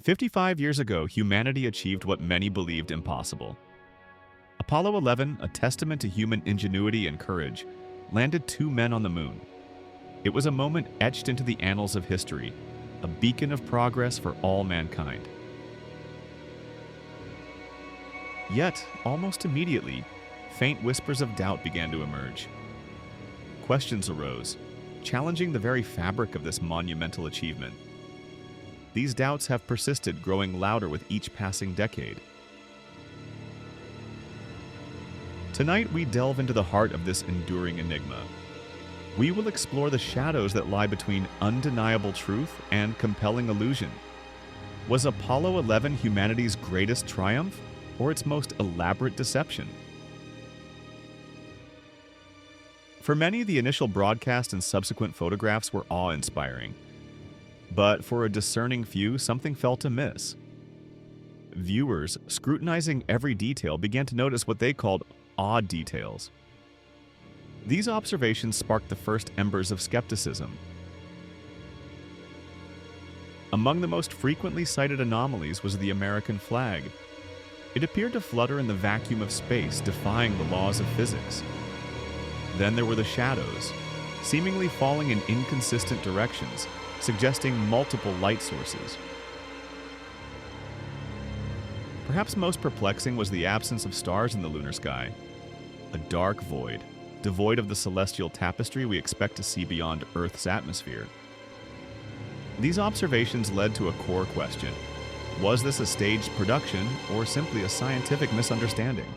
55 years ago, humanity achieved what many believed impossible. Apollo 11, a testament to human ingenuity and courage, landed 2 men on the moon. It was a moment etched into the annals of history, a beacon of progress for all mankind. Yet, almost immediately, faint whispers of doubt began to emerge. Questions arose, challenging the very fabric of this monumental achievement. These doubts have persisted, growing louder with each passing decade. Tonight, we delve into the heart of this enduring enigma. We will explore the shadows that lie between undeniable truth and compelling illusion. Was Apollo 11 humanity's greatest triumph, or its most elaborate deception? For many, the initial broadcast and subsequent photographs were awe-inspiring. But for a discerning few, something felt amiss. Viewers, scrutinizing every detail, began to notice what they called odd details. These observations sparked the first embers of skepticism. Among the most frequently cited anomalies was the American flag. It appeared to flutter in the vacuum of space, defying the laws of physics. Then there were the shadows, seemingly falling in inconsistent directions, suggesting multiple light sources. Perhaps most perplexing was the absence of stars in the lunar sky. A dark void, devoid of the celestial tapestry we expect to see beyond Earth's atmosphere. These observations led to a core question. Was this a staged production or simply a scientific misunderstanding?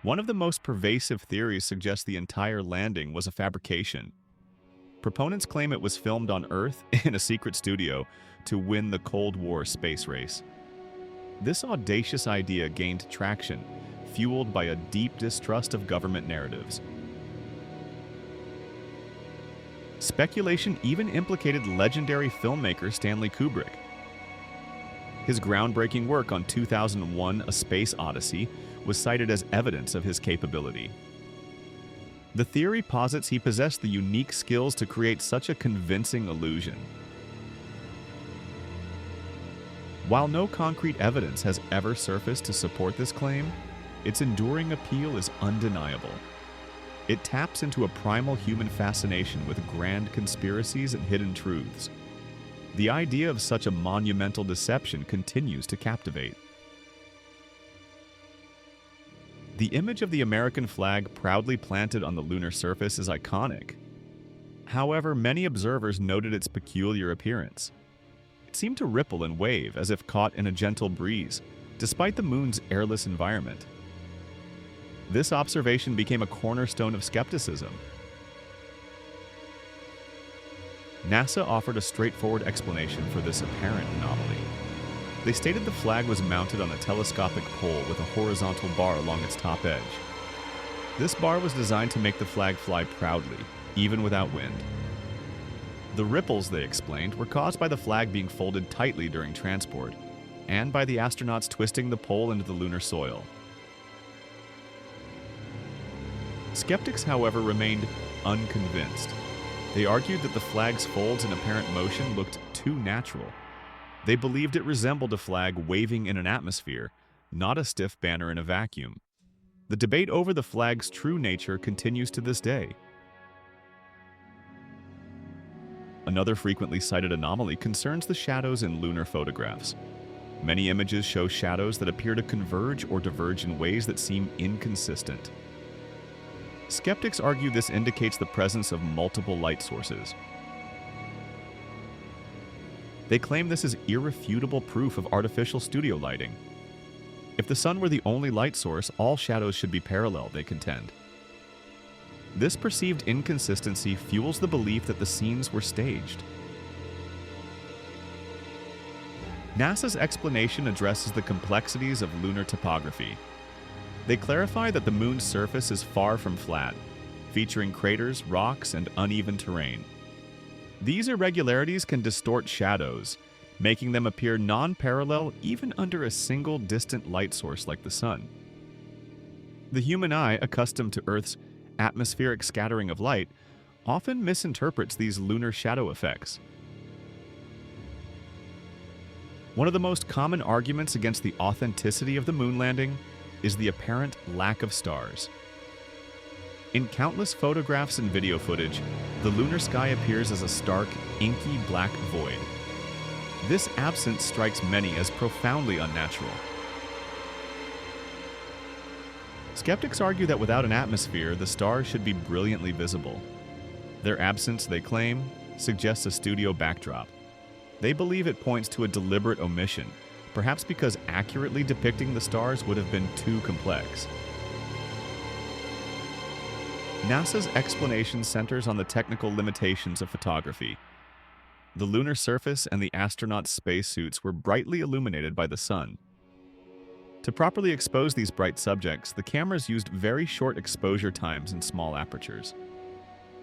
One of the most pervasive theories suggests the entire landing was a fabrication. Proponents claim it was filmed on Earth in a secret studio to win the Cold War space race. This audacious idea gained traction, fueled by a deep distrust of government narratives. Speculation even implicated legendary filmmaker Stanley Kubrick. His groundbreaking work on 2001: A Space Odyssey was cited as evidence of his capability. The theory posits he possessed the unique skills to create such a convincing illusion. While no concrete evidence has ever surfaced to support this claim, its enduring appeal is undeniable. It taps into a primal human fascination with grand conspiracies and hidden truths. The idea of such a monumental deception continues to captivate. The image of the American flag proudly planted on the lunar surface is iconic. However, many observers noted its peculiar appearance. It seemed to ripple and wave as if caught in a gentle breeze, despite the moon's airless environment. This observation became a cornerstone of skepticism. NASA offered a straightforward explanation for this apparent anomaly. They stated the flag was mounted on a telescopic pole with a horizontal bar along its top edge. This bar was designed to make the flag fly proudly, even without wind. The ripples, they explained, were caused by the flag being folded tightly during transport, and by the astronauts twisting the pole into the lunar soil. Skeptics, however, remained unconvinced. They argued that the flag's folds and apparent motion looked too natural. They believed it resembled a flag waving in an atmosphere, not a stiff banner in a vacuum. The debate over the flag's true nature continues to this day. Another frequently cited anomaly concerns the shadows in lunar photographs. Many images show shadows that appear to converge or diverge in ways that seem inconsistent. Skeptics argue this indicates the presence of multiple light sources. They claim this is irrefutable proof of artificial studio lighting. If the sun were the only light source, all shadows should be parallel, they contend. This perceived inconsistency fuels the belief that the scenes were staged. NASA's explanation addresses the complexities of lunar topography. They clarify that the moon's surface is far from flat, featuring craters, rocks, and uneven terrain. These irregularities can distort shadows, making them appear non-parallel even under a single distant light source like the sun. The human eye, accustomed to Earth's atmospheric scattering of light, often misinterprets these lunar shadow effects. One of the most common arguments against the authenticity of the moon landing is the apparent lack of stars. In countless photographs and video footage, the lunar sky appears as a stark, inky black void. This absence strikes many as profoundly unnatural. Skeptics argue that without an atmosphere, the stars should be brilliantly visible. Their absence, they claim, suggests a studio backdrop. They believe it points to a deliberate omission, perhaps because accurately depicting the stars would have been too complex. NASA's explanation centers on the technical limitations of photography. The lunar surface and the astronauts' spacesuits were brightly illuminated by the sun. To properly expose these bright subjects, the cameras used very short exposure times and small apertures.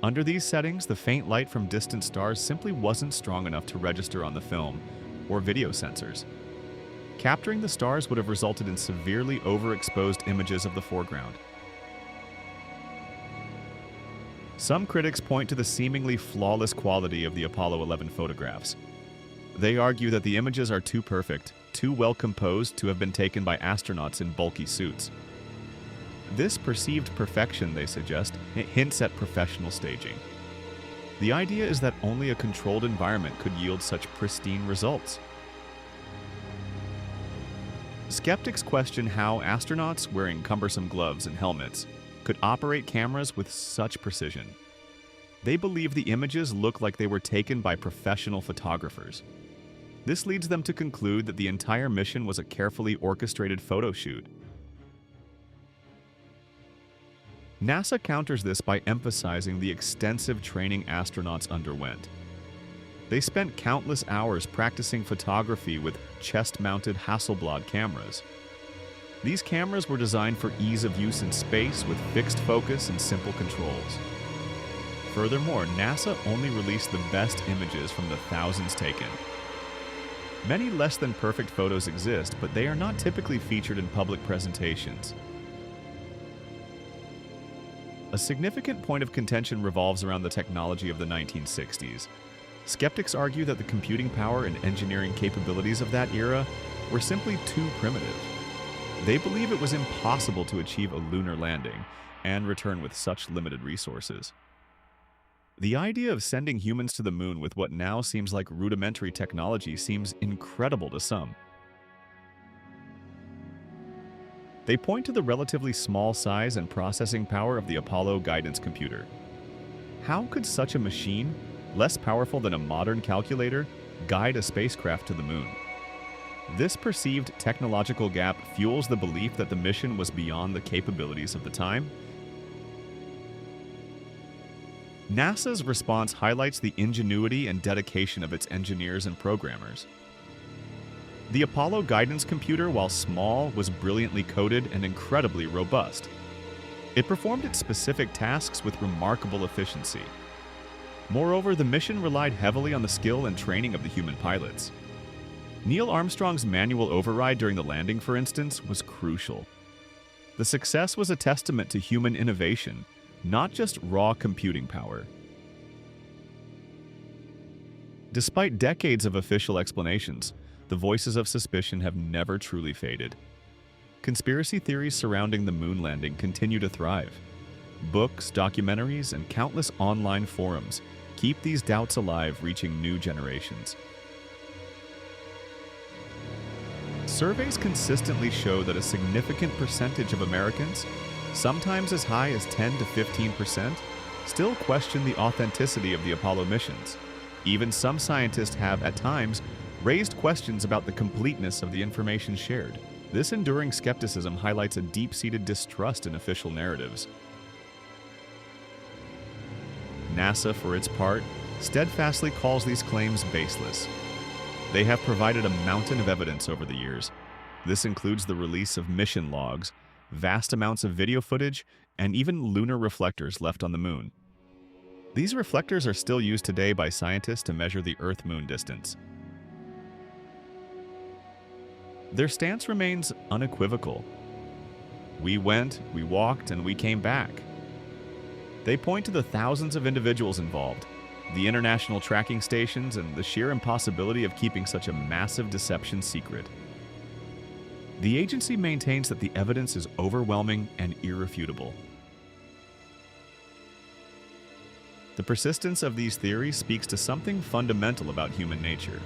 Under these settings, the faint light from distant stars simply wasn't strong enough to register on the film or video sensors. Capturing the stars would have resulted in severely overexposed images of the foreground. Some critics point to the seemingly flawless quality of the Apollo 11 photographs. They argue that the images are too perfect, too well composed to have been taken by astronauts in bulky suits. This perceived perfection, they suggest, hints at professional staging. The idea is that only a controlled environment could yield such pristine results. Skeptics question how astronauts wearing cumbersome gloves and helmets could operate cameras with such precision. They believe the images look like they were taken by professional photographers. This leads them to conclude that the entire mission was a carefully orchestrated photo shoot. NASA counters this by emphasizing the extensive training astronauts underwent. They spent countless hours practicing photography with chest-mounted Hasselblad cameras. These cameras were designed for ease of use in space with fixed focus and simple controls. Furthermore, NASA only released the best images from the thousands taken. Many less than perfect photos exist, but they are not typically featured in public presentations. A significant point of contention revolves around the technology of the 1960s. Skeptics argue that the computing power and engineering capabilities of that era were simply too primitive. They believe it was impossible to achieve a lunar landing and return with such limited resources. The idea of sending humans to the moon with what now seems like rudimentary technology seems incredible to some. They point to the relatively small size and processing power of the Apollo guidance computer. How could such a machine, less powerful than a modern calculator, guide a spacecraft to the moon? This perceived technological gap fuels the belief that the mission was beyond the capabilities of the time. NASA's response highlights the ingenuity and dedication of its engineers and programmers. The Apollo guidance computer, while small, was brilliantly coded and incredibly robust. It performed its specific tasks with remarkable efficiency. Moreover, the mission relied heavily on the skill and training of the human pilots. Neil Armstrong's manual override during the landing, for instance, was crucial. The success was a testament to human innovation, not just raw computing power. Despite decades of official explanations, the voices of suspicion have never truly faded. Conspiracy theories surrounding the moon landing continue to thrive. Books, documentaries, and countless online forums keep these doubts alive, reaching new generations. Surveys consistently show that a significant percentage of Americans, sometimes as high as 10 to 15%, still question the authenticity of the Apollo missions. Even some scientists have, at times, raised questions about the completeness of the information shared. This enduring skepticism highlights a deep-seated distrust in official narratives. NASA, for its part, steadfastly calls these claims baseless. They have provided a mountain of evidence over the years. This includes the release of mission logs, vast amounts of video footage, and even lunar reflectors left on the moon. These reflectors are still used today by scientists to measure the Earth-Moon distance. Their stance remains unequivocal. We went, we walked, and we came back. They point to the thousands of individuals involved, the international tracking stations, and the sheer impossibility of keeping such a massive deception secret. The agency maintains that the evidence is overwhelming and irrefutable. The persistence of these theories speaks to something fundamental about human nature.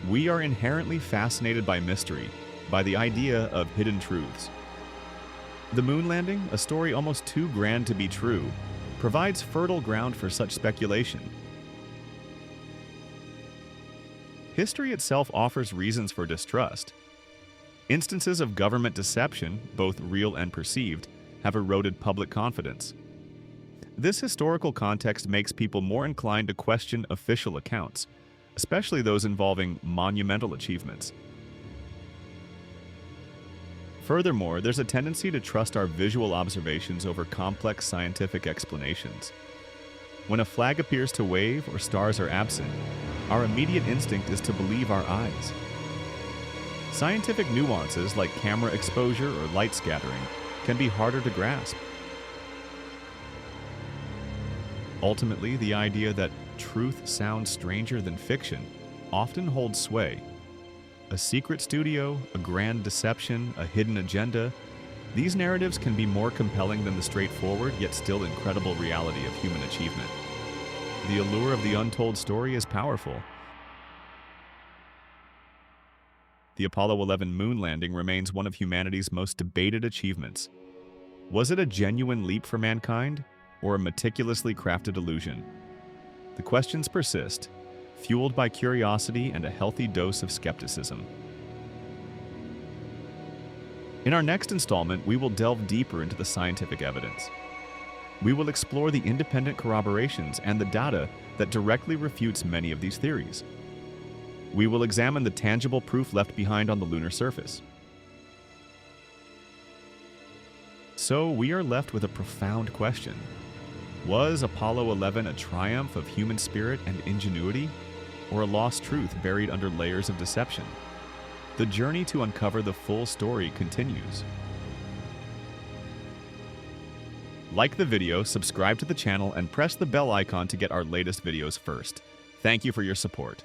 We are inherently fascinated by mystery, by the idea of hidden truths. The moon landing, a story almost too grand to be true, provides fertile ground for such speculation. History itself offers reasons for distrust. Instances of government deception, both real and perceived, have eroded public confidence. This historical context makes people more inclined to question official accounts, especially those involving monumental achievements. Furthermore, there's a tendency to trust our visual observations over complex scientific explanations. When a flag appears to wave or stars are absent, our immediate instinct is to believe our eyes. Scientific nuances like camera exposure or light scattering can be harder to grasp. Ultimately, the idea that truth sounds stranger than fiction often holds sway. A secret studio, a grand deception, a hidden agenda, these narratives can be more compelling than the straightforward yet still incredible reality of human achievement. The allure of the untold story is powerful. The Apollo 11 moon landing remains one of humanity's most debated achievements. Was it a genuine leap for mankind, or a meticulously crafted illusion? The questions persist, fueled by curiosity and a healthy dose of skepticism. In our next installment, we will delve deeper into the scientific evidence. We will explore the independent corroborations and the data that directly refutes many of these theories. We will examine the tangible proof left behind on the lunar surface. So we are left with a profound question. Was Apollo 11 a triumph of human spirit and ingenuity, or a lost truth buried under layers of deception? The journey to uncover the full story continues. Like the video, subscribe to the channel, and press the bell icon to get our latest videos first. Thank you for your support.